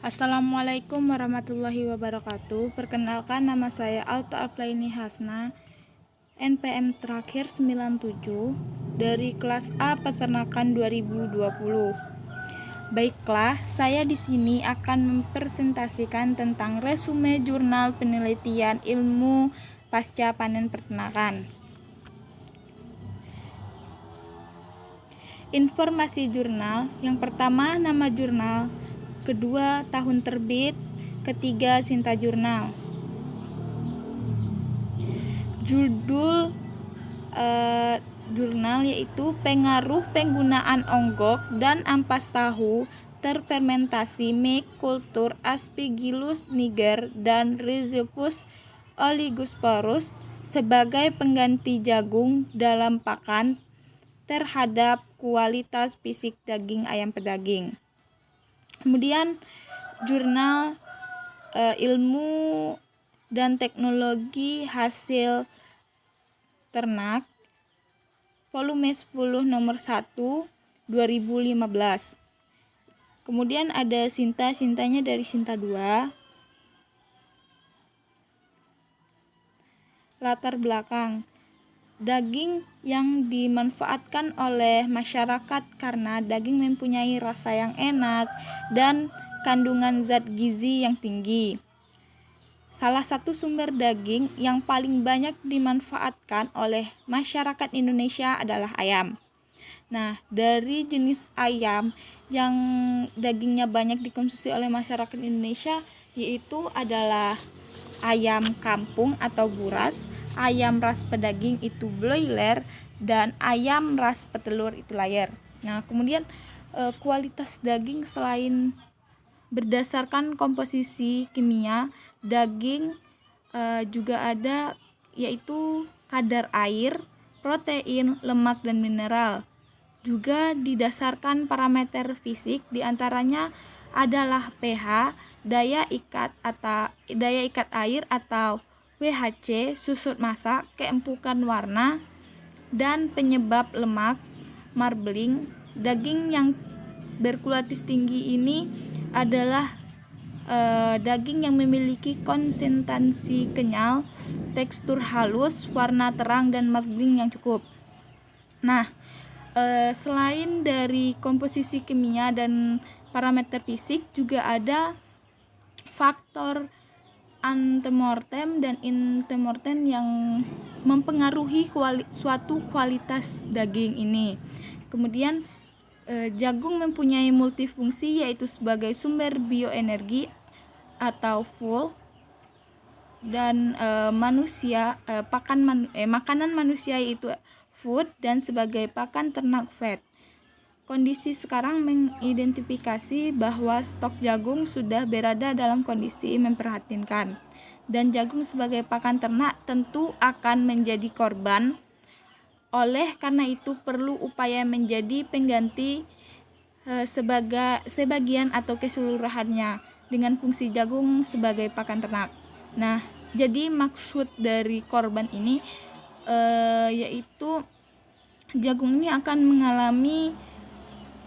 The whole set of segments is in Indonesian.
Assalamualaikum warahmatullahi wabarakatuh. Perkenalkan, nama saya Alta Aplaini Hasna, NPM terakhir 97 dari kelas A Peternakan 2020. Baiklah, saya di sini akan mempresentasikan tentang resume jurnal penelitian ilmu pasca panen peternakan. Informasi jurnal: yang pertama, nama jurnal; kedua, tahun terbit; ketiga, Sinta Jurnal. Judul jurnal yaitu pengaruh penggunaan onggok dan ampas tahu terfermentasi milk kultur Aspergillus niger dan Rhizopus oligosporus sebagai pengganti jagung dalam pakan terhadap kualitas fisik daging ayam pedaging. Kemudian jurnal ilmu dan teknologi hasil ternak volume 10 nomor 1 2015. Kemudian ada Sintanya dari Sinta 2. Latar belakang: daging yang dimanfaatkan oleh masyarakat karena daging mempunyai rasa yang enak dan kandungan zat gizi yang tinggi. Salah satu sumber daging yang paling banyak dimanfaatkan oleh masyarakat Indonesia adalah ayam. Nah, dari jenis ayam yang dagingnya banyak dikonsumsi oleh masyarakat Indonesia yaitu adalah ayam kampung atau buras, ayam ras pedaging itu broiler, dan ayam ras petelur itu layer. Nah, kemudian kualitas daging selain berdasarkan komposisi kimia, daging juga ada yaitu kadar air, protein, lemak, dan mineral. Juga didasarkan parameter fisik, diantaranya adalah pH, daya ikat air atau WHC, susut masak, keempukan warna, dan penyebab lemak, marbling. Daging yang berkualitas tinggi ini adalah daging yang memiliki konsistensi kenyal, tekstur halus, warna terang, dan marbling yang cukup. Nah, selain dari komposisi kimia dan parameter fisik, juga ada faktor antemortem dan intemortem yang mempengaruhi suatu kualitas daging ini. Kemudian jagung mempunyai multifungsi, yaitu sebagai sumber bioenergi atau fuel, dan makanan manusia yaitu food, dan sebagai pakan ternak fat. Kondisi sekarang mengidentifikasi bahwa stok jagung sudah berada dalam kondisi memprihatinkan, dan jagung sebagai pakan ternak tentu akan menjadi korban. Oleh karena itu perlu upaya menjadi pengganti sebagian atau keseluruhannya dengan fungsi jagung sebagai pakan ternak. Nah, jadi maksud dari korban ini yaitu jagung ini akan mengalami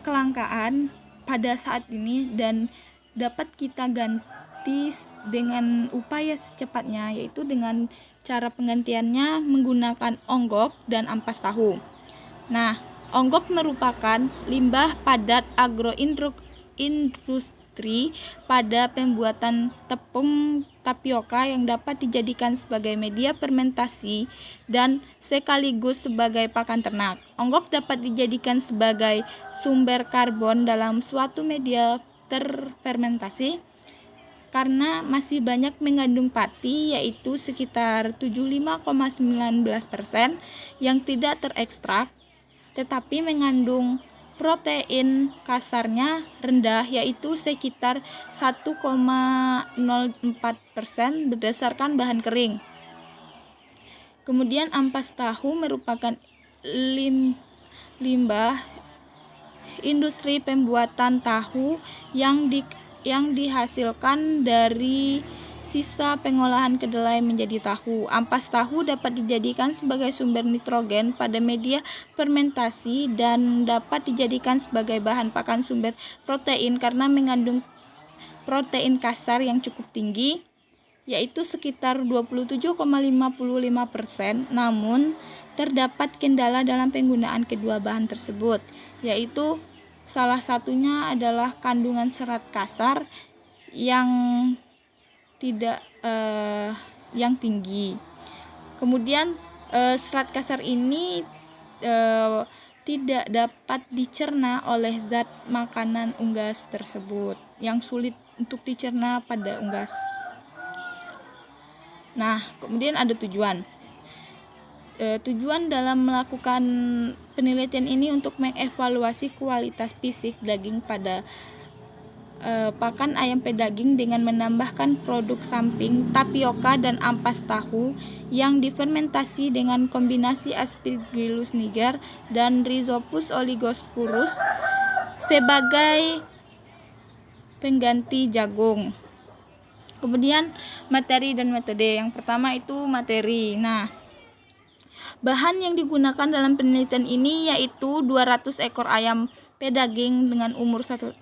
kelangkaan pada saat ini dan dapat kita ganti dengan upaya secepatnya, yaitu dengan cara penggantiannya menggunakan onggok dan ampas tahu. Nah, onggok merupakan limbah padat agroindustri pada pembuatan tepung tapioka yang dapat dijadikan sebagai media fermentasi dan sekaligus sebagai pakan ternak. Onggok dapat dijadikan sebagai sumber karbon dalam suatu media terfermentasi karena masih banyak mengandung pati, yaitu sekitar 75,19% yang tidak terekstrak, tetapi mengandung protein kasarnya rendah, yaitu sekitar 1,04% berdasarkan bahan kering. Kemudian ampas tahu merupakan limbah industri pembuatan tahu yang dihasilkan dari sisa pengolahan kedelai menjadi tahu. Ampas tahu dapat dijadikan sebagai sumber nitrogen pada media fermentasi dan dapat dijadikan sebagai bahan pakan sumber protein karena mengandung protein kasar yang cukup tinggi, yaitu sekitar 27,55%. Namun, terdapat kendala dalam penggunaan kedua bahan tersebut, yaitu salah satunya adalah kandungan serat kasar yang tidak yang tinggi. Kemudian serat kasar ini tidak dapat dicerna oleh zat makanan unggas tersebut, yang sulit untuk dicerna pada unggas. Nah, kemudian ada tujuan. Tujuan dalam melakukan penelitian ini untuk mengevaluasi kualitas fisik daging pada pakan ayam pedaging dengan menambahkan produk samping tapioka dan ampas tahu yang difermentasi dengan kombinasi Aspergillus niger dan Rhizopus oligosporus sebagai pengganti jagung. Kemudian materi dan metode. Yang pertama itu materi. Nah, bahan yang digunakan dalam penelitian ini yaitu 200 ekor ayam pedaging dengan umur 1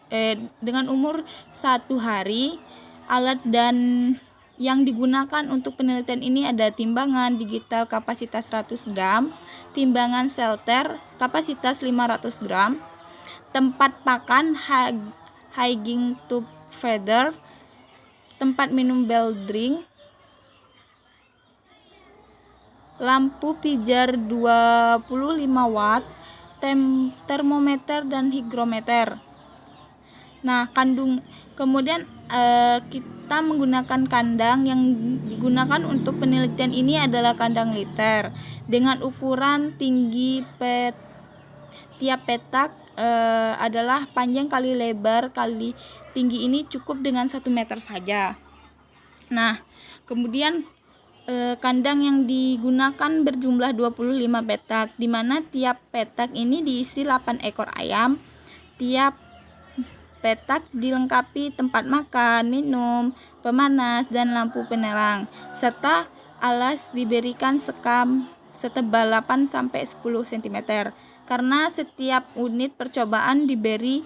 hari. Alat dan yang digunakan untuk penelitian ini ada timbangan digital kapasitas 100 gram, timbangan Salter kapasitas 500 gram, tempat pakan Hygiene tube feeder, tempat minum Bell drink, lampu pijar 25 watt, termometer dan hygrometer. Nah, kemudian kita menggunakan kandang. Yang digunakan untuk penelitian ini adalah kandang liter dengan ukuran tinggi tiap petak adalah panjang kali lebar kali tinggi. Ini cukup dengan 1 meter saja. Nah, kemudian kandang yang digunakan berjumlah 25 petak, di mana tiap petak ini diisi 8 ekor ayam. Tiap petak dilengkapi tempat makan, minum, pemanas, dan lampu penerang, serta alas diberikan sekam setebal 8-10 cm. Karena setiap unit percobaan diberi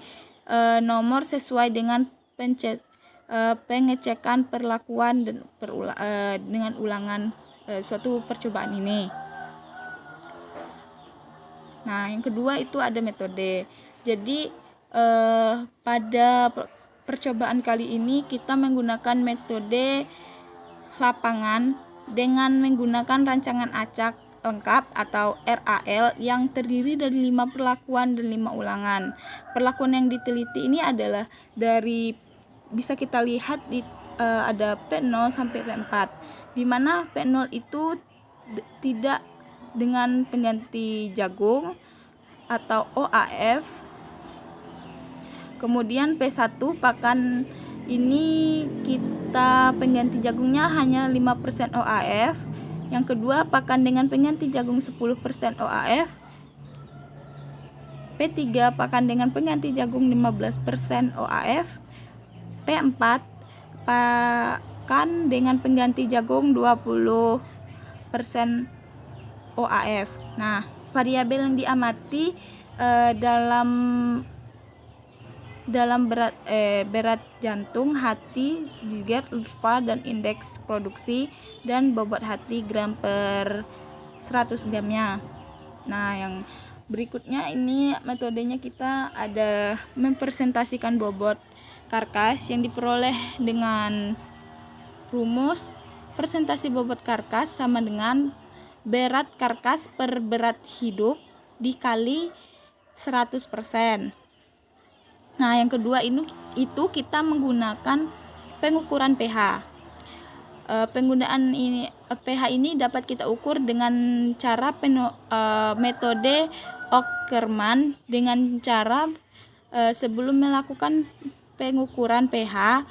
nomor sesuai dengan pengecekan perlakuan dan dengan ulangan suatu percobaan ini. Nah, yang kedua itu ada metode. Jadi pada percobaan kali ini kita menggunakan metode lapangan dengan menggunakan rancangan acak lengkap atau RAL yang terdiri dari 5 perlakuan dan 5 ulangan. Perlakuan yang diteliti ini adalah dari bisa kita lihat ada P0 sampai P4, di mana P0 itu tidak dengan pengganti jagung atau OAF. Kemudian P1 pakan ini kita pengganti jagungnya hanya 5% OAF. Yang kedua pakan dengan pengganti jagung 10% OAF. P3 pakan dengan pengganti jagung 15% OAF. P4 pakan dengan pengganti jagung 20% OAF. Nah, variabel yang diamati dalam berat jantung, hati, jigar, lutfa, dan indeks produksi, dan bobot hati gram per 100 gramnya. Nah, yang berikutnya ini metodenya kita ada mempresentasikan bobot karkas yang diperoleh dengan rumus presentasi bobot karkas sama dengan berat karkas per berat hidup dikali 100%. Nah, yang kedua itu kita menggunakan pengukuran pH. Penggunaan pH ini dapat kita ukur dengan cara metode Ackermann dengan cara sebelum melakukan pengukuran pH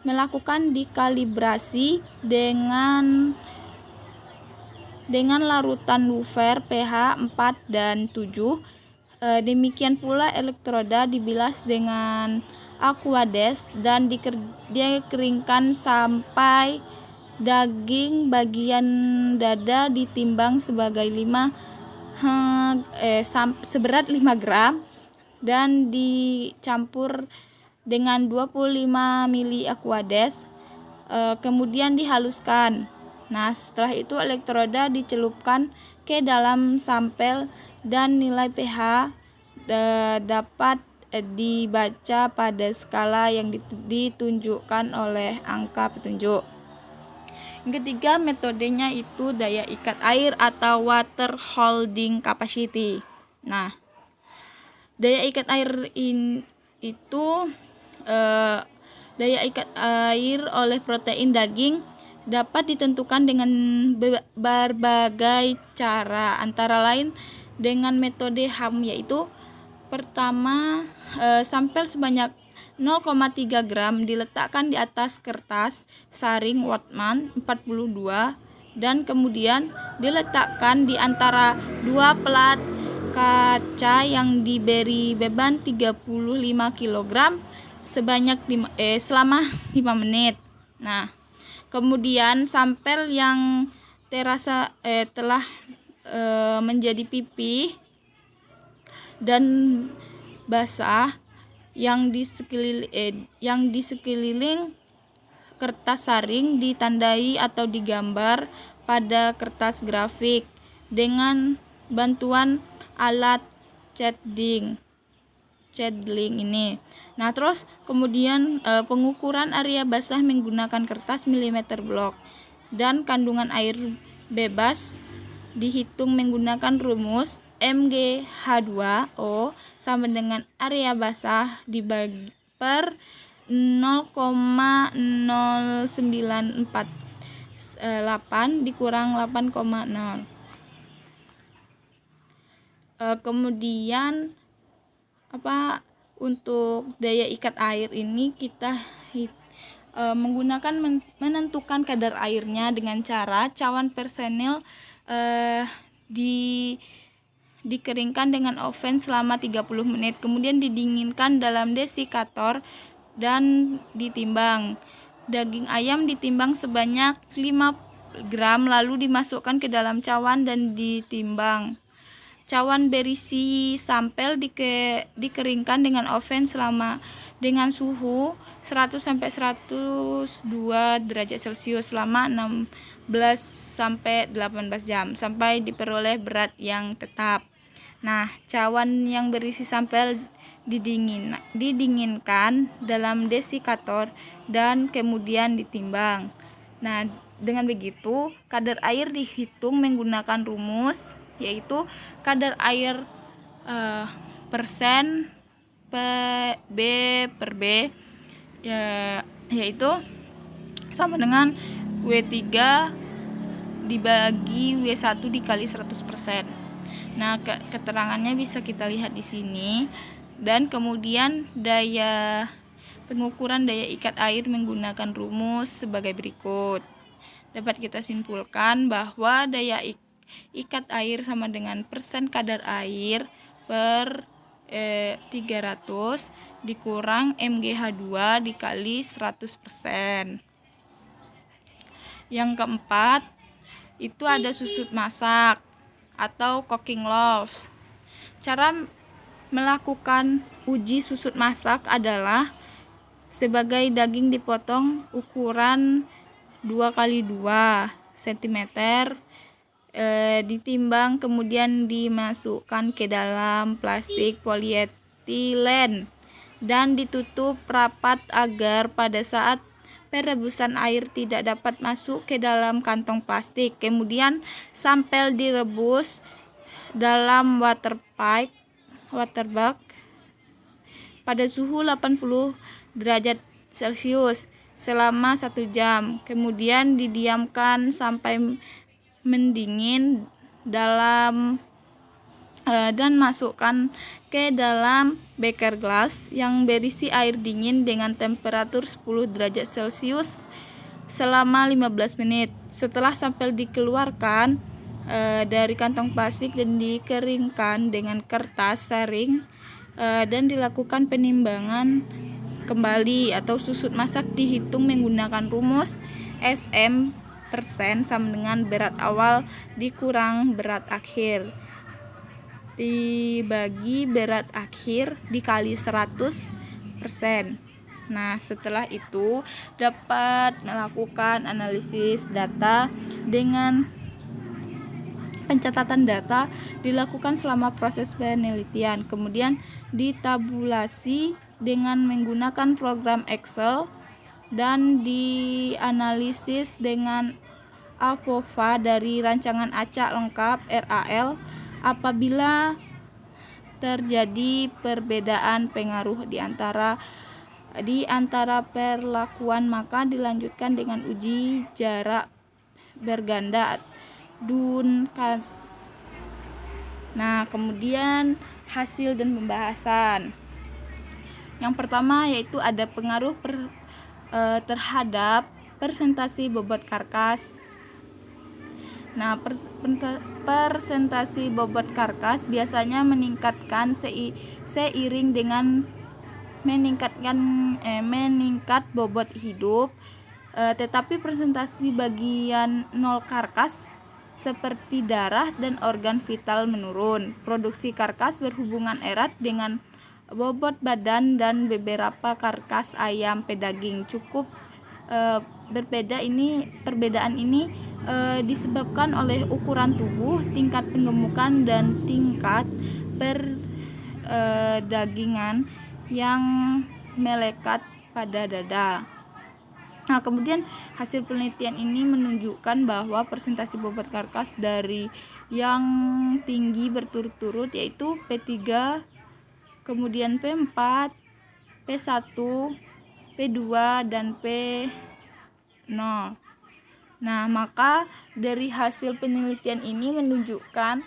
melakukan dikalibrasi dengan larutan Luffer pH 4 dan 7. Demikian pula elektroda dibilas dengan Aquades dan dikeringkan sampai daging bagian dada ditimbang sebagai seberat 5 gram dan dicampur dengan 25 mili Aquades, kemudian dihaluskan. Nah, setelah itu elektroda dicelupkan ke dalam sampel dan nilai pH dapat dibaca pada skala yang ditunjukkan oleh angka petunjuk. Yang ketiga, metodenya itu daya ikat air atau water holding capacity. Nah, daya ikat air itu daya ikat air oleh protein daging dapat ditentukan dengan berbagai cara, antara lain dengan metode HAM, yaitu pertama, sampel sebanyak 0,3 gram diletakkan di atas kertas saring Whatman 42 dan kemudian diletakkan di antara dua pelat kaca yang diberi beban 35 kg selama 5 menit. Nah, kemudian sampel yang telah menjadi pipih dan basah yang di sekeliling kertas saring ditandai atau digambar pada kertas grafik dengan bantuan alat shading ini. Nah, terus kemudian pengukuran area basah menggunakan kertas milimeter blok dan kandungan air bebas dihitung menggunakan rumus MgH2O sama dengan area basah dibagi per 0,0948 dikurang 8,0. Kemudian untuk daya ikat air ini kita menentukan kadar airnya dengan cara cawan personil dikeringkan dengan oven selama 30 menit, kemudian didinginkan dalam desikator dan ditimbang. Daging ayam ditimbang sebanyak 5 gram lalu dimasukkan ke dalam cawan dan ditimbang. Cawan berisi sampel dikeringkan dengan oven dengan suhu 100 sampai 102 derajat Celcius selama 16 sampai 18 jam sampai diperoleh berat yang tetap. Nah, cawan yang berisi sampel didinginkan dalam desikator dan kemudian ditimbang. Nah, dengan begitu kadar air dihitung menggunakan rumus, yaitu kadar air persen B per B, yaitu sama dengan W3 dibagi W1 dikali 100%. Nah, keterangannya bisa kita lihat di sini. Dan kemudian pengukuran daya ikat air menggunakan rumus sebagai berikut. Dapat kita simpulkan bahwa daya ikat air sama dengan persen kadar air per 300 dikurang MgH2 dikali 100%. Yang keempat, itu ada susut masak atau cooking loaves. Cara melakukan uji susut masak adalah sebagai daging dipotong ukuran 2x2 cm, ditimbang kemudian dimasukkan ke dalam plastik polietilen dan ditutup rapat agar pada saat perebusan air tidak dapat masuk ke dalam kantong plastik. Kemudian sampel direbus dalam water bag pada suhu 80 derajat Celcius selama 1 jam. Kemudian didiamkan sampai mendingin dan masukkan ke dalam beker gelas yang berisi air dingin dengan temperatur 10 derajat Celcius selama 15 menit. Setelah sampel dikeluarkan dari kantong plastik dan dikeringkan dengan kertas saring dan dilakukan penimbangan kembali atau susut masak dihitung menggunakan rumus SM persen sama dengan berat awal dikurang berat akhir dibagi berat akhir dikali 100%. Nah, setelah itu dapat melakukan analisis data dengan pencatatan data dilakukan selama proses penelitian, kemudian ditabulasi dengan menggunakan program Excel dan dianalisis dengan APOVA dari rancangan acak lengkap RAL. Apabila terjadi perbedaan pengaruh di antara perlakuan, maka dilanjutkan dengan uji jarak berganda Dunkas. Nah, kemudian hasil dan pembahasan. Yang pertama yaitu ada pengaruh terhadap presentasi bobot karkas. Nah, presentasi bobot karkas biasanya meningkatkan seiring dengan meningkat bobot hidup, tetapi presentasi bagian nol karkas seperti darah dan organ vital menurun. Produksi karkas berhubungan erat dengan bobot badan dan beberapa karkas ayam pedaging cukup perbedaan ini disebabkan oleh ukuran tubuh, tingkat penggemukan dan tingkat perdagingan yang melekat pada dada. Nah, kemudian hasil penelitian ini menunjukkan bahwa presentasi bobot karkas dari yang tinggi berturut-turut yaitu P3, kemudian P4, P1, P2 dan P0. Nah, maka dari hasil penelitian ini menunjukkan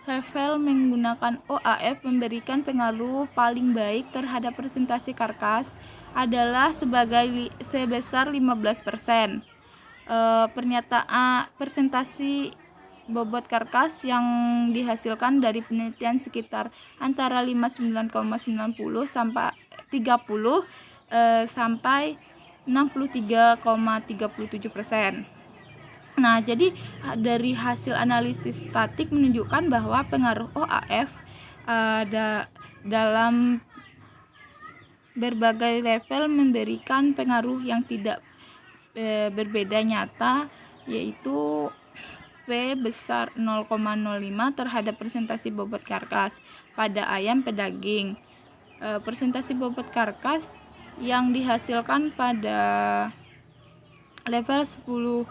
level menggunakan OAF memberikan pengaruh paling baik terhadap presentasi karkas adalah sebesar 15%. Pernyataan presentasi bobot karkas yang dihasilkan dari penelitian sekitar antara 59,90 sampai 30 sampai 63,37%. Nah, jadi dari hasil analisis statik menunjukkan bahwa pengaruh OAF dalam berbagai level memberikan pengaruh yang tidak berbeda nyata, yaitu P besar 0,05 terhadap presentasi bobot karkas pada ayam pedaging. Presentasi bobot karkas yang dihasilkan pada level 10%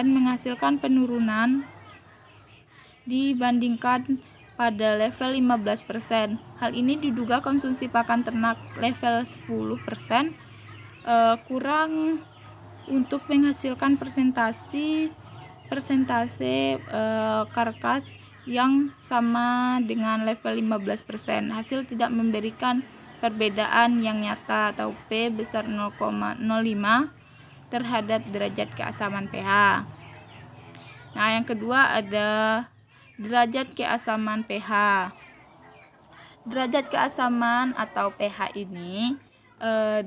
menghasilkan penurunan dibandingkan pada level 15%. Hal ini diduga konsumsi pakan ternak level 10% kurang untuk menghasilkan persentase karkas yang sama dengan level 15%. Hasil tidak memberikan perbedaan yang nyata atau P besar 0,05 terhadap derajat keasaman pH. Nah, yang kedua ada derajat keasaman pH. Derajat keasaman atau pH ini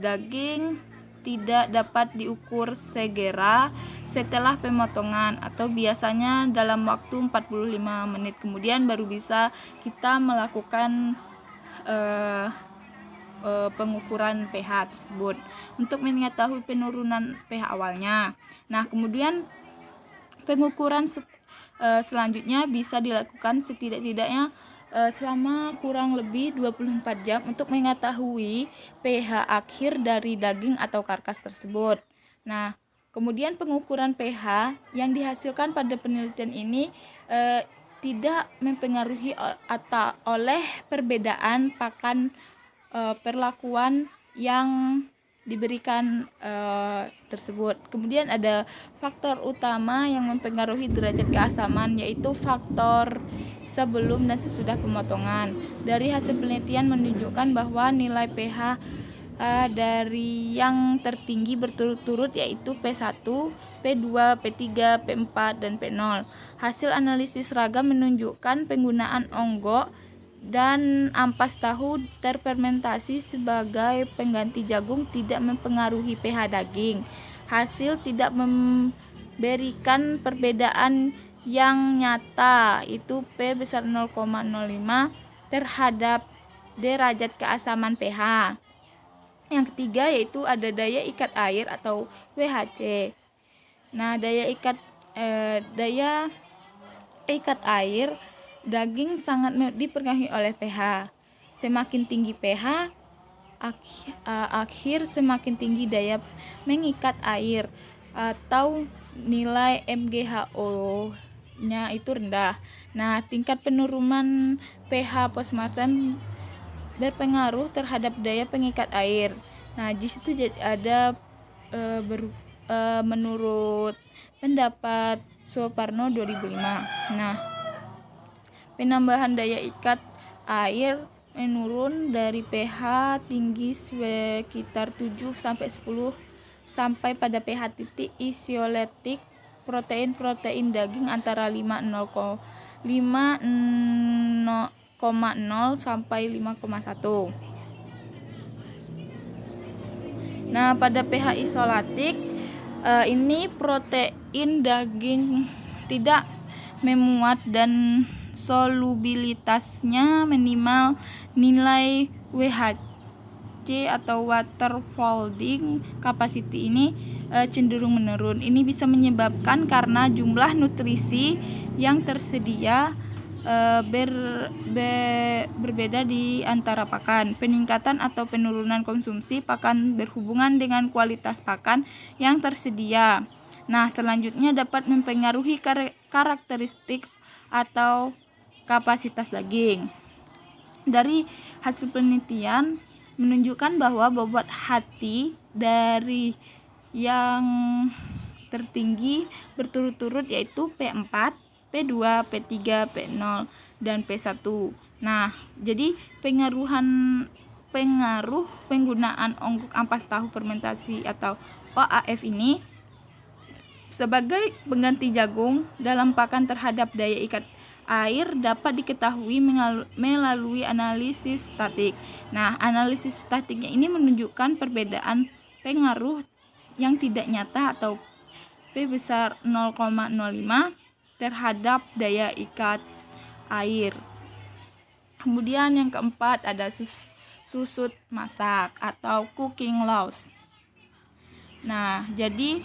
daging tidak dapat diukur segera setelah pemotongan atau biasanya dalam waktu 45 menit kemudian baru bisa kita melakukan pengukuran pH tersebut untuk mengetahui penurunan pH awalnya. Nah, kemudian pengukuran selanjutnya bisa dilakukan setidak-tidaknya selama kurang lebih 24 jam untuk mengetahui pH akhir dari daging atau karkas tersebut. Nah, kemudian pengukuran pH yang dihasilkan pada penelitian ini tidak mempengaruhi oleh perbedaan pakan perlakuan yang diberikan tersebut. Kemudian ada faktor utama yang mempengaruhi derajat keasaman, yaitu faktor sebelum dan sesudah pemotongan. Dari hasil penelitian menunjukkan bahwa nilai pH dari yang tertinggi berturut-turut yaitu P1, P2, P3, P4, dan P0. Hasil analisis ragam menunjukkan penggunaan onggok dan ampas tahu terfermentasi sebagai pengganti jagung tidak mempengaruhi pH daging. Hasil tidak memberikan perbedaan yang nyata, itu P besar 0,05 terhadap derajat keasaman pH. Yang ketiga yaitu ada daya ikat air atau WHC. Nah, daya ikat air daging sangat dipengaruhi oleh pH. Semakin tinggi pH, akhir semakin tinggi daya mengikat air atau nilai MgHO-nya itu rendah. Nah, tingkat penurunan pH postmortem berpengaruh terhadap daya pengikat air. Nah, di situ ada menurut pendapat Suparno 2005. Nah, penambahan daya ikat air menurun dari pH tinggi sekitar 7 sampai 10 sampai pada pH titik isoletik protein daging antara 5,0 sampai 5,1. Nah, pada pH isolatik ini protein daging tidak memuat dan solubilitasnya minimal. Nilai WHC atau water holding capacity ini cenderung menurun. Ini bisa menyebabkan karena jumlah nutrisi yang tersedia berbeda di antara pakan. Peningkatan atau penurunan konsumsi pakan berhubungan dengan kualitas pakan yang tersedia. Nah, selanjutnya dapat mempengaruhi karakteristik atau kapasitas daging. Dari hasil penelitian menunjukkan bahwa bobot hati dari yang tertinggi berturut-turut yaitu P4, P2, P3, P0, dan P1. Nah, jadi pengaruh penggunaan onggok ampas tahu fermentasi atau OAF ini sebagai pengganti jagung dalam pakan terhadap daya ikat air dapat diketahui melalui analisis statik. Nah, analisis statiknya ini menunjukkan perbedaan pengaruh yang tidak nyata atau P besar 0,05 terhadap daya ikat air. Kemudian yang keempat ada susut masak atau cooking loss. Nah, jadi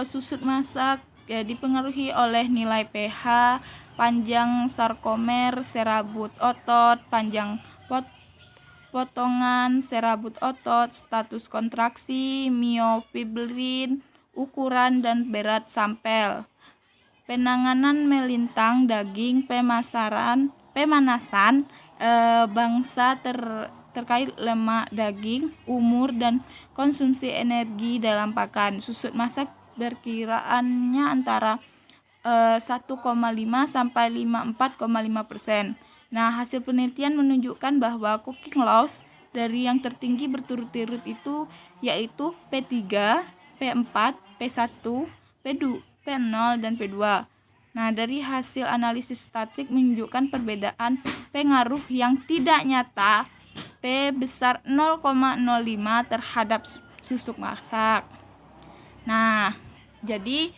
susut masak dipengaruhi oleh nilai pH, panjang sarkomer serabut otot, panjang potongan serabut otot, status kontraksi, myofibril, ukuran dan berat sampel. Penanganan melintang daging, pemanasan bangsa terkait lemak daging, umur dan konsumsi energi dalam pakan. Susut masak perkiraannya antara 1,5 sampai 54,5%. Nah, hasil penelitian menunjukkan bahwa cooking loss dari yang tertinggi berturut-turut itu yaitu P3, P4, P1, P2, P0 dan P2. Nah, dari hasil analisis statik menunjukkan perbedaan pengaruh yang tidak nyata P besar 0,05 terhadap susut masak. Nah, jadi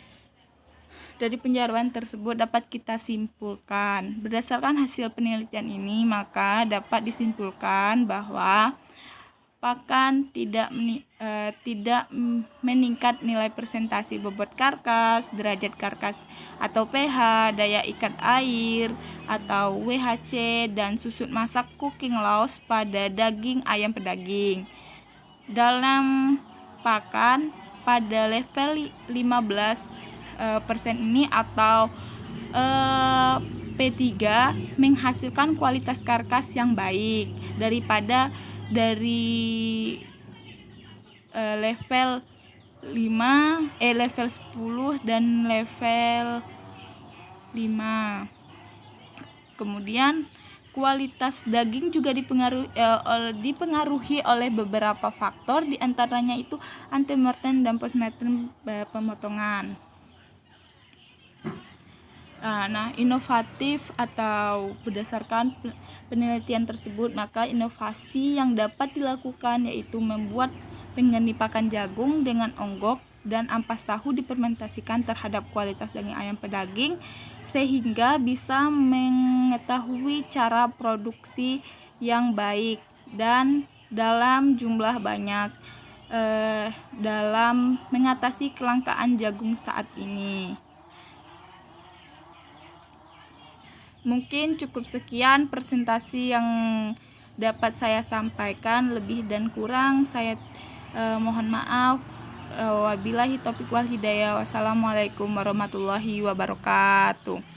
dari penjelasan tersebut dapat kita simpulkan. Berdasarkan hasil penelitian ini, maka dapat disimpulkan bahwa pakan tidak meningkat nilai presentasi bobot karkas, derajat karkas atau pH, daya ikat air atau WHC, dan susut masak cooking loss pada daging ayam pedaging. Dalam pakan pada level 15% ini atau P3 menghasilkan kualitas karkas yang baik daripada dari level 10 dan level 5. Kemudian kualitas daging juga dipengaruhi oleh beberapa faktor, diantaranya itu antemortem dan postmortem pemotongan. Nah, inovatif atau berdasarkan penelitian tersebut, maka inovasi yang dapat dilakukan yaitu membuat pengganti pakan jagung dengan onggok dan ampas tahu difermentasikan terhadap kualitas daging ayam pedaging sehingga bisa mengetahui cara produksi yang baik dan dalam jumlah banyak dalam mengatasi kelangkaan jagung saat ini. Mungkin cukup sekian presentasi yang dapat saya sampaikan. Lebih dan kurang saya mohon maaf. Wabillahi taufiq wal hidayah. Wassalamualaikum warahmatullahi wabarakatuh.